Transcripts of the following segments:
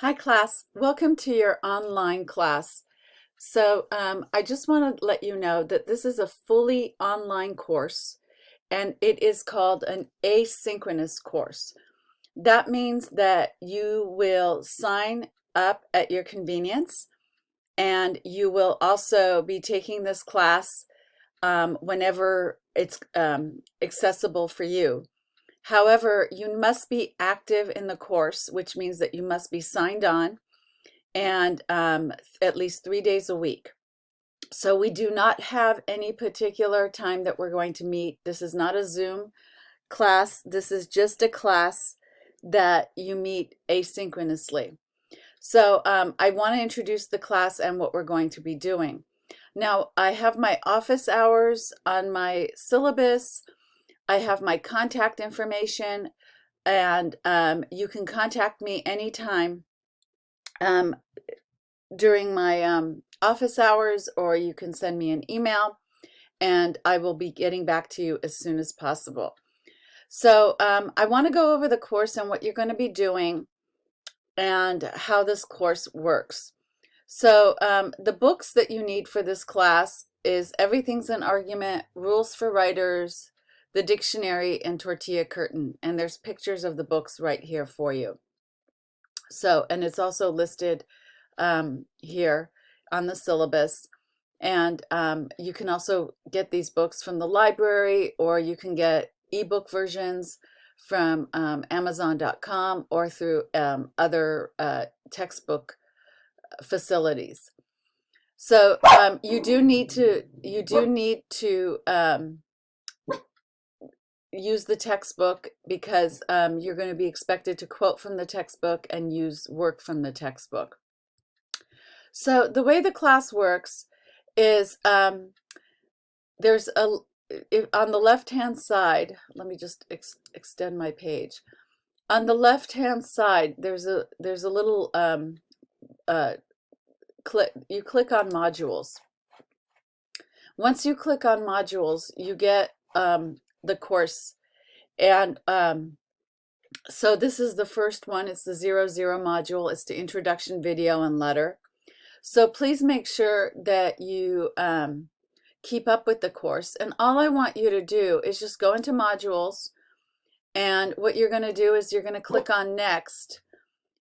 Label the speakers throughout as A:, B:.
A: Hi class, welcome to your online class. I just want to let you know that this is a fully online course and it is called an asynchronous course. That means that you will sign up at your convenience and you will also be taking this class whenever it's accessible for you. However, you must be active in the course, which means that you must be signed on and at least 3 days a week. So we do not have any particular time that we're going to meet. This is not a Zoom class. This is just a class that you meet asynchronously. I want to introduce the class and what we're going to be doing. Now, I have my office hours on my syllabus. I have my contact information, and you can contact me anytime during my office hours, or you can send me an email and I will be getting back to you as soon as possible. I want to go over the course and what you're going to be doing and how this course works. The books that you need for this class is Everything's an Argument, Rules for Writers, the Dictionary, and Tortilla Curtain. And there's pictures of the books right here for you. And it's also listed here on the syllabus. And you can also get these books from the library, or you can get ebook versions from Amazon.com or through other textbook facilities. You do need to use the textbook because you're going to be expected to quote from the textbook and use work from the textbook. So the way the class works is there's on the left-hand side, let me just extend my page. On the left-hand side, there's a little you click on modules. Once you click on modules, you get the course. And so this is the first one. It's the 00 module. It's the introduction, video, and letter. So please make sure that you keep up with the course. And all I want you to do is just go into modules. And what you're going to do is you're going to click on next.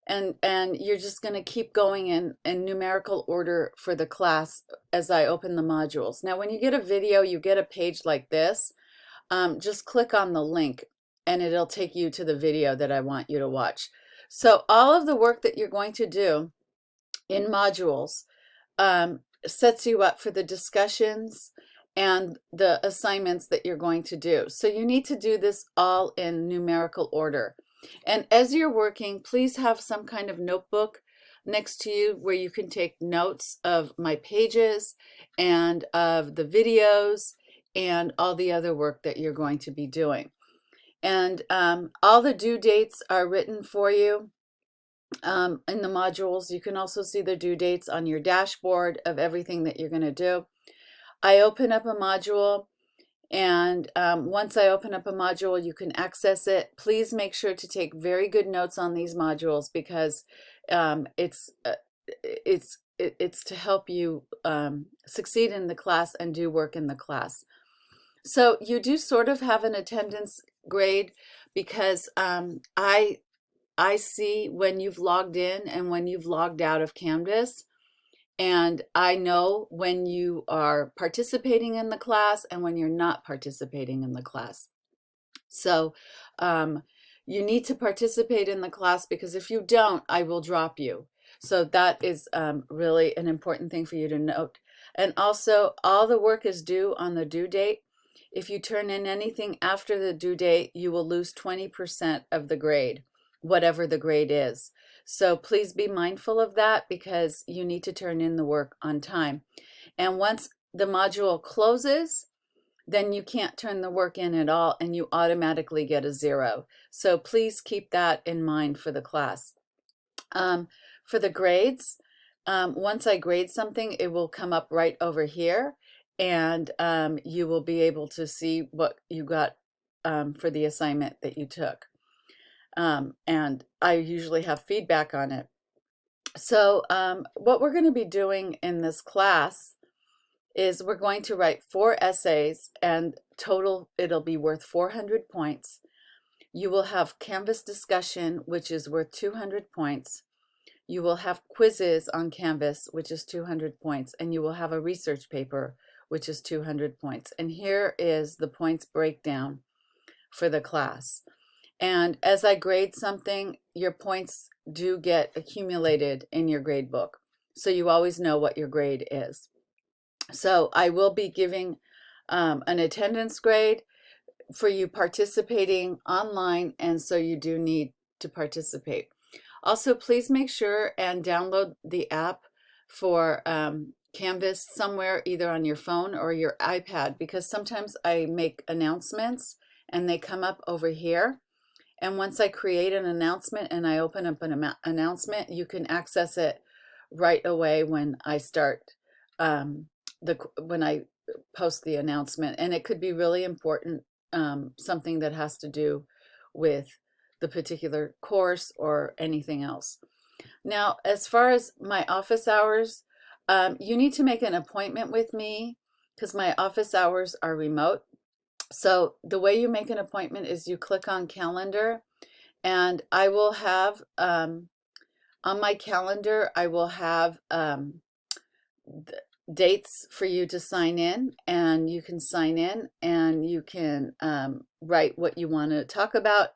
A: And you're just going to keep going in numerical order for the class as I open the modules. Now, when you get a video, you get a page like this. Just click on the link and it'll take you to the video that I want you to watch. So all of the work that you're going to do in modules sets you up for the discussions and the assignments that you're going to do. So you need to do this all in numerical order. And as you're working, please have some kind of notebook next to you where you can take notes of my pages and of the videos and all the other work that you're going to be doing. And all the due dates are written for you in the modules. You can also see the due dates on your dashboard of everything that you're going to do. I open up a module, and once I open up a module, you can access it. Please make sure to take very good notes on these modules because it's to help you succeed in the class and do work in the class. So you do sort of have an attendance grade because I see when you've logged in and when you've logged out of Canvas, and I know when you are participating in the class and when you're not participating in the class. So you need to participate in the class because if you don't, I will drop you. So that is really an important thing for you to note. And also, all the work is due on the due date. If you turn in anything after the due date, you will lose 20% of the grade, whatever the grade is. So please be mindful of that because you need to turn in the work on time. And once the module closes, then you can't turn the work in at all and you automatically get a 0. So please keep that in mind for the class. For the grades, once I grade something, it will come up right over here and you will be able to see what you got for the assignment that you took. And I usually have feedback on it. So what we're going to be doing in this class is we're going to write 4 essays, and total it'll be worth 400 points. You will have Canvas discussion, which is worth 200 points. You will have quizzes on Canvas, which is 200 points, and you will have a research paper, which is 200 points. And here is the points breakdown for the class. And as I grade something, your points do get accumulated in your grade book, so you always know what your grade is. So I will be giving an attendance grade for you participating online, and so you do need to participate. Also, please make sure and download the app for Canvas somewhere, either on your phone or your iPad, because sometimes I make announcements and they come up over here. And once I create an announcement and I open up an announcement, you can access it right away when I start when I post the announcement. And it could be really important, something that has to do with the particular course or anything else. Now, as far as my office hours, you need to make an appointment with me because my office hours are remote. So the way you make an appointment is you click on calendar, and I will have on my calendar, I will have dates for you to sign in, and you can sign in and you can write what you want to talk about,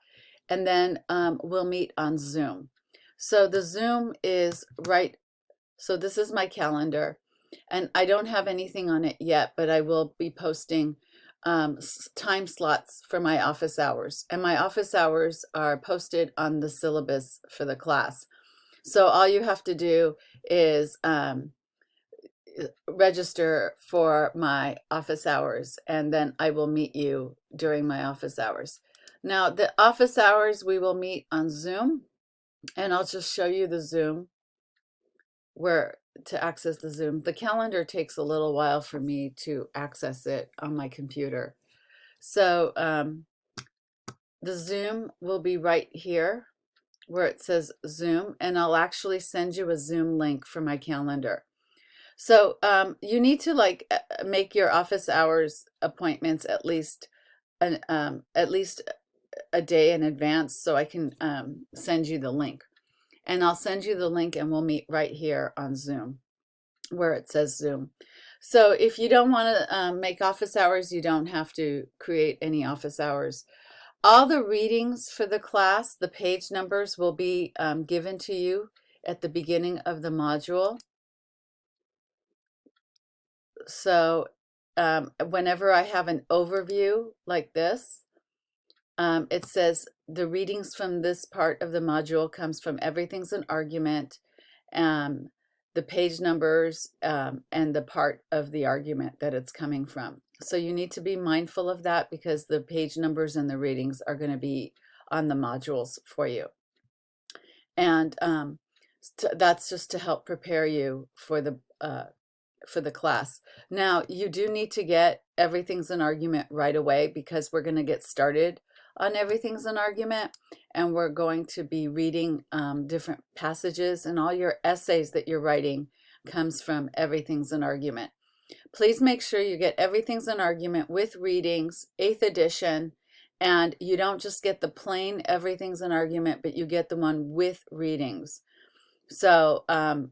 A: and then we'll meet on Zoom. So the Zoom is right, so this is my calendar, and I don't have anything on it yet, but I will be posting time slots for my office hours, and my office hours are posted on the syllabus for the class. So all you have to do is register for my office hours, and then I will meet you during my office hours. Now, the office hours, we will meet on Zoom, and I'll just show you the Zoom where to access the Zoom. The calendar takes a little while for me to access it on my computer. So the Zoom will be right here where it says Zoom, and I'll actually send you a Zoom link for my calendar. So you need to make your office hours appointments at least a day in advance, so I can send you the link. And I'll send you the link, and we'll meet right here on Zoom where it says Zoom. So if you don't want to make office hours, you don't have to create any office hours. All the readings for the class, the page numbers, will be given to you at the beginning of the module. So whenever I have an overview like this, it says the readings from this part of the module comes from Everything's an Argument, the page numbers, and the part of the argument that it's coming from. So you need to be mindful of that because the page numbers and the readings are going to be on the modules for you. And that's just to help prepare you for the class. Now, you do need to get Everything's an Argument right away because we're going to get started on Everything's an Argument, and we're going to be reading different passages, and all your essays that you're writing comes from Everything's an Argument. Please make sure you get Everything's an Argument with readings, 8th edition, and you don't just get the plain Everything's an Argument, but you get the one with readings. So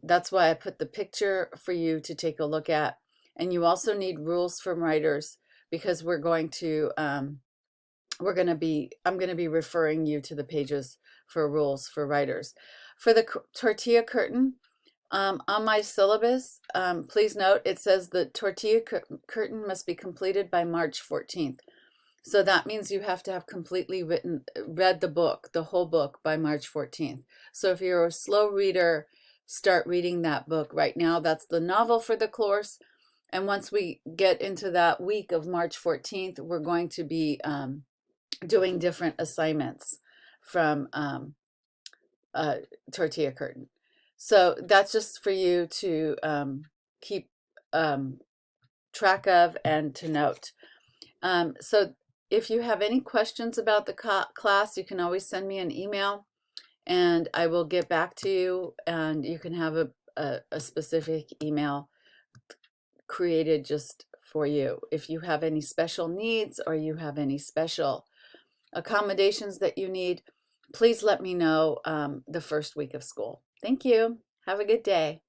A: that's why I put the picture for you to take a look at. And you also need rules from writers because I'm going to be referring you to the pages for rules for writers. For the tortilla curtain, on my syllabus, please note it says the tortilla curtain must be completed by March 14th. So that means you have to have completely read the book, the whole book, by March 14th. So if you're a slow reader, start reading that book right now. That's the novel for the course. And once we get into that week of March 14th, we're going to be doing different assignments from Tortilla Curtain. So that's just for you to keep track of and to note. So if you have any questions about the class, you can always send me an email, and I will get back to you, and you can have a specific email created just for you. If you have any special needs or you have any special accommodations that you need, please let me know the first week of school. Thank you. Have a good day.